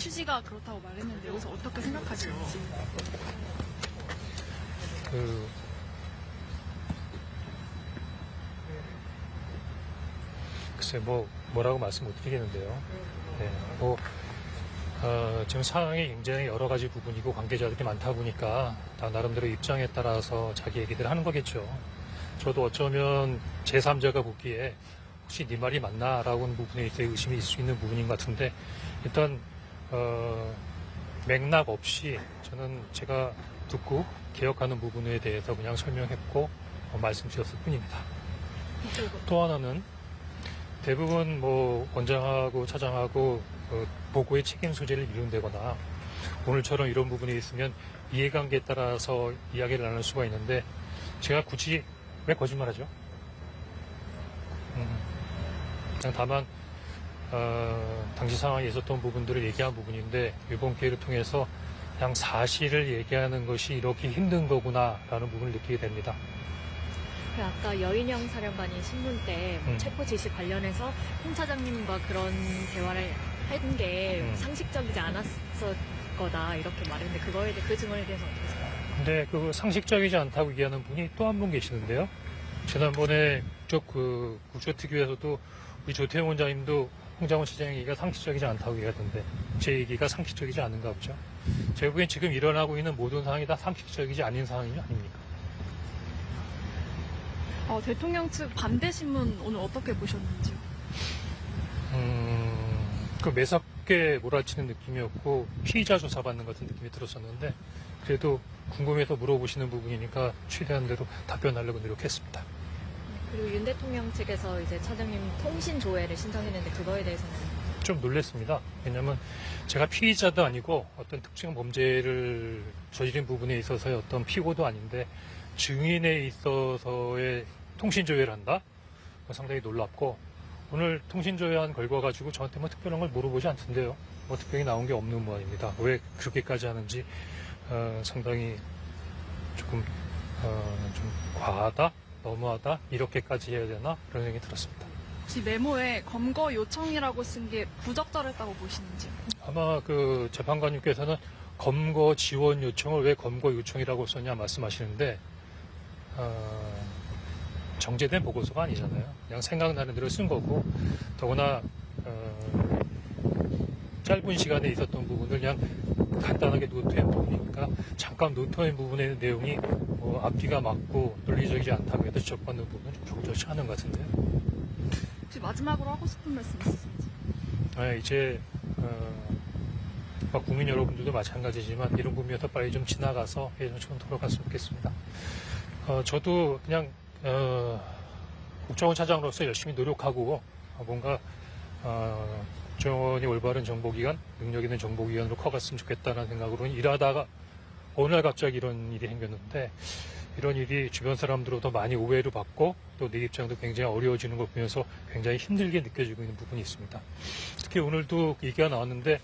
취지가 그렇다고 말했는데 여기서 어떻게 생각하시는지. 글쎄 뭐라고 말씀 못 드리겠는데요. 네, 지금 상황이 굉장히 여러 가지 부분이고 관계자들이 많다 보니까 다 나름대로 입장에 따라서 자기 얘기들 하는 거겠죠. 저도 어쩌면 제3자가 보기에 혹시 네 말이 맞나? 라고 하는 부분에 있어 의심이 있을 수 있는 부분인 것 같은데 일단 맥락 없이 저는 제가 듣고 개혁하는 부분에 대해서 그냥 설명했고 말씀드렸을 뿐입니다. 또 하나는 대부분 원장하고 차장하고 보고의 책임 소재를 미룬다거나 오늘처럼 이런 부분이 있으면 이해관계에 따라서 이야기를 나눌 수가 있는데 제가 굳이 왜 거짓말하죠? 그냥 다만 당시 상황에 있었던 부분들을 얘기한 부분인데 이번 기회를 통해서 그냥 사실을 얘기하는 것이 이렇게 힘든 거구나라는 부분을 느끼게 됩니다. 아까 여인영 사령관이 신문 때 체포 지시 관련해서 홍 차장님과 그런 대화를 한 게 상식적이지 않았을 거다 이렇게 말했는데 그 증언에 대해서 어떻게 생각하세요? 근데 그 상식적이지 않다고 얘기하는 분이 또 한 분 계시는데요. 지난번에 국조특위에서도 우리 조태용 원장님도 홍장원 시장 얘기가 상식적이지 않다고 얘기하던데 제 얘기가 상식적이지 않은가 보죠. 제가 보기엔 지금 일어나고 있는 모든 상황이 다 상식적이지 않은 상황이 아닙니까? 대통령 측 반대 신문 오늘 어떻게 보셨는지요? 그 매섭게 몰아치는 느낌이었고 피의자 조사받는 같은 느낌이 들었었는데 그래도 궁금해서 물어보시는 부분이니까 최대한 대로 답변하려고 노력했습니다. 그리고 윤 대통령 측에서 이제 차장님 통신 조회를 신청했는데 그거에 대해서는 좀 놀랐습니다. 왜냐하면 제가 피의자도 아니고 어떤 특정 범죄를 저지른 부분에 있어서의 어떤 피고도 아닌데 증인에 있어서의 통신 조회를 한다? 상당히 놀랍고 오늘 통신 조회한 결과 가지고 저한테 특별한 걸 물어보지 않던데요. 특별히 나온 게 없는 모양입니다. 왜 그렇게까지 하는지 상당히 조금 좀 과하다, 너무하다 이렇게까지 해야 되나 그런 생각이 들었습니다. 혹시 메모에 검거 요청이라고 쓴 게 부적절했다고 보시는지요? 아마 그 재판관님께서는 검거 지원 요청을 왜 검거 요청이라고 썼냐 말씀하시는데 정제된 보고서가 아니잖아요. 그냥 생각나는 대로 쓴 거고 더구나 짧은 시간에 있었던 부분을 그냥 간단하게 노트한 부분이니까 잠깐 노트한 부분의 내용이 앞뒤가 맞고 논리적이지 않다고 해도 지적받는 부분은 좀 적절치 않은 것 같은데요. 혹시 마지막으로 하고 싶은 말씀 있으신지? 이제 국민 여러분들도 마찬가지지만 이런 부분에서 빨리 좀 지나가서 예전처럼 돌아갔으면 좋겠습니다. 저도 그냥 국정원 차장으로서 열심히 노력하고 뭔가 국정원이 올바른 정보기관, 능력 있는 정보기관으로 커갔으면 좋겠다는 생각으로 일하다가 어느 날 갑자기 이런 일이 생겼는데 이런 일이 주변 사람들로부터 많이 오해를 받고 또 내 입장도 굉장히 어려워지는 걸 보면서 굉장히 힘들게 느껴지고 있는 부분이 있습니다. 특히 오늘도 얘기가 나왔는데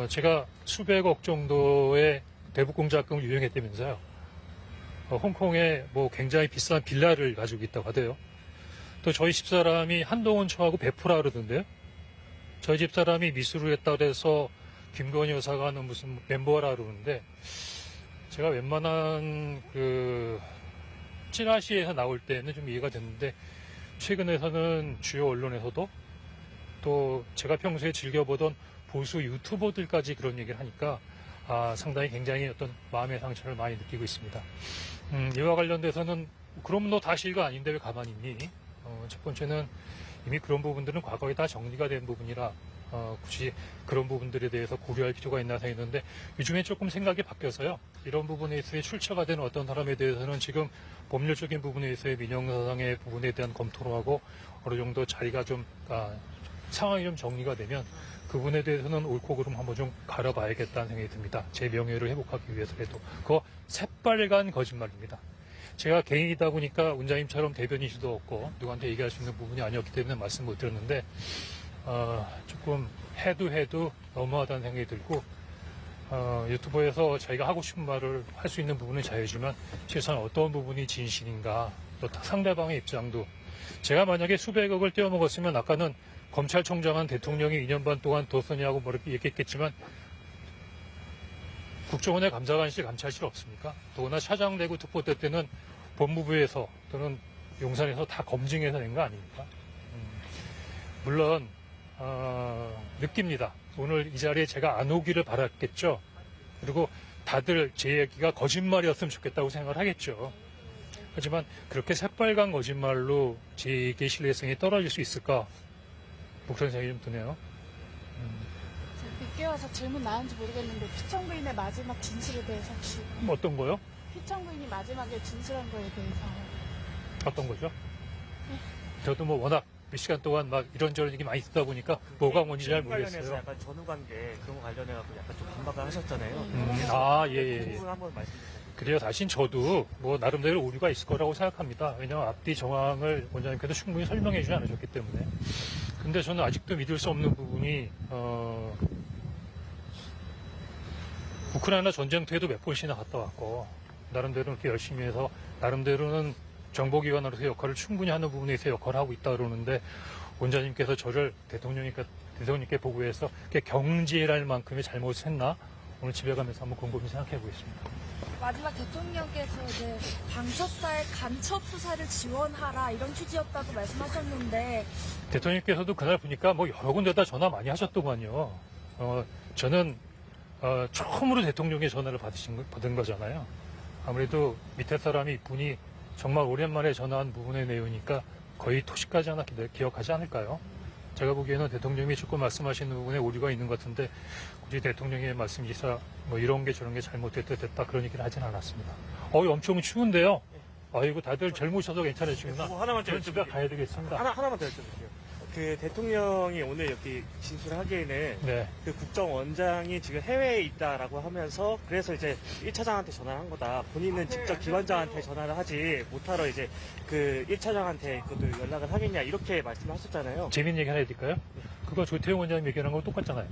제가 수백억 정도의 대북공작금을 유용했다면서요. 홍콩에 굉장히 비싼 빌라를 가지고 있다고 하대요. 또 저희 집사람이 한동훈 처하고 베프라 그러던데요. 저희 집사람이 미술을 했다 그래서 김건희 여사가 하는 무슨 멤버라 그러는데 제가 웬만한 찌라시에서 나올 때는 좀 이해가 됐는데 최근에서는 주요 언론에서도 또 제가 평소에 즐겨보던 보수 유튜버들까지 그런 얘기를 하니까 상당히 굉장히 어떤 마음의 상처를 많이 느끼고 있습니다. 이와 관련돼서는 그럼 너 다시 이거 아닌데 왜 가만히 있니? 첫 번째는 이미 그런 부분들은 과거에 다 정리가 된 부분이라 굳이 그런 부분들에 대해서 고려할 필요가 있나 생각했는데 요즘에 조금 생각이 바뀌어서요. 이런 부분에 있어서 출처가 되는 어떤 사람에 대해서는 지금 법률적인 부분에 있어서의 민형사상의 부분에 대한 검토를 하고 어느 정도 자리가 좀 상황이 좀 정리가 되면 그분에 대해서는 옳고 그름 한번 좀 가려봐야겠다는 생각이 듭니다. 제 명예를 회복하기 위해서라도. 그거 새빨간 거짓말입니다. 제가 개인이다 보니까 원장님처럼 대변인 수도 없고 누구한테 얘기할 수 있는 부분이 아니었기 때문에 말씀 못 드렸는데 조금 해도 너무하다는 생각이 들고 유튜브에서 자기가 하고 싶은 말을 할 수 있는 부분은 자유지만 실상 어떤 부분이 진실인가 또 상대방의 입장도 제가 만약에 수백억을 떼어먹었으면 아까는 검찰총장은 대통령이 2년 반 동안 뒀으냐고 뭐 이렇게 얘기했겠지만 국정원의 감사관실, 감찰실 없습니까? 더구나 차장되고 특보대 때는 법무부에서 또는 용산에서 다 검증해서 낸 거 아닙니까? 물론 느낍니다. 오늘 이 자리에 제가 안 오기를 바랐겠죠. 그리고 다들 제 얘기가 거짓말이었으면 좋겠다고 생각을 하겠죠. 하지만 그렇게 새빨간 거짓말로 제 얘기의 신뢰성이 떨어질 수 있을까? 뭐 그런 생각이 좀 드네요. 제가 늦게 와서 질문 나왔는지 모르겠는데 피청구인의 마지막 진술에 대해서 혹시 어떤 거요? 피청구인이 마지막에 진술한 거에 대해서 어떤 거죠? 저도 뭐 워낙 몇 시간 동안 막 이런저런 얘기 많이 듣다 보니까 뭐가 뭔지 잘 관련해서 모르겠어요. 약간 전후관계 그런 거 관련해서 약간 좀 반박을 하셨잖아요. 예. 그 부분 한번 말씀 주세요. 그래요. 사실 저도 뭐 나름대로 오류가 있을 거라고 생각합니다. 왜냐하면 앞뒤 정황을 원장님께서 충분히 설명해 주지 않으셨기 때문에. 근데 저는 아직도 믿을 수 없는 부분이 우크라이나 전쟁터에도 몇 번씩이나 갔다 왔고 나름대로 이렇게 열심히 해서 나름대로는 정보기관으로서 역할을 충분히 하는 부분에서 역할을 하고 있다 그러는데 원장님께서 저를 대통령님께 보고해서 경질할 만큼의 잘못을 했나? 오늘 집에 가면서 한번 곰곰이 생각해 보겠습니다. 마지막 대통령께서 이제 방첩사의 간첩 수사를 지원하라 이런 취지였다고 말씀하셨는데 대통령께서도 그날 보니까 뭐 여러 군데다 전화 많이 하셨더만요. 저는 처음으로 대통령의 전화를 받은 거잖아요. 아무래도 밑에 사람이 이분이 정말 오랜만에 전화한 부분의 내용이니까 거의 토시까지 하나 기억하지 않을까요? 제가 보기에는 대통령이 조금 말씀하시는 부분에 오류가 있는 것 같은데 굳이 대통령의 말씀이사 뭐 이런 게 저런 게 잘못됐다 그런 얘기를 하진 않았습니다. 엄청 추운데요. 아이고 다들 젊으셔서 괜찮으시구나. 그거 하나만 더 저는 집에 여쭤볼게요. 가야 되겠습니다. 하나만 더 여쭤볼게요. 그 대통령이 오늘 여기 진술하기에는 네. 그 국정원장이 지금 해외에 있다라고 하면서 그래서 이제 1차장한테 전화를 한 거다. 본인은 직접 기관장한테 전화를 하지 못하러 이제 그 1차장한테 그것도 연락을 하겠냐 이렇게 말씀하셨잖아요. 재밌는 얘기 하나 해드릴까요? 그거 조태용 원장님 얘기하는 거 똑같잖아요.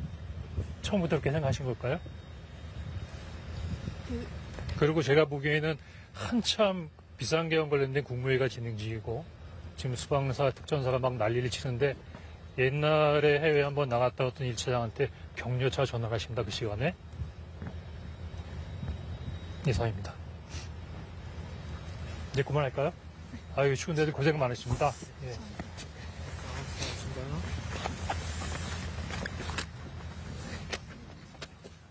처음부터 그렇게 생각하신 걸까요? 그리고 제가 보기에는 한참 비상계엄 관련된 국무회의가 진행 중이고 지금 수방사, 특전사가 막 난리를 치는데 옛날에 해외 한번 나갔다 왔던 1차장한테 격려차 전화를 하십니다. 그 시간에. 이상입니다. 이제 그만할까요? 아유, 추운데도 고생 많으십니다. 예. 고맙습니다.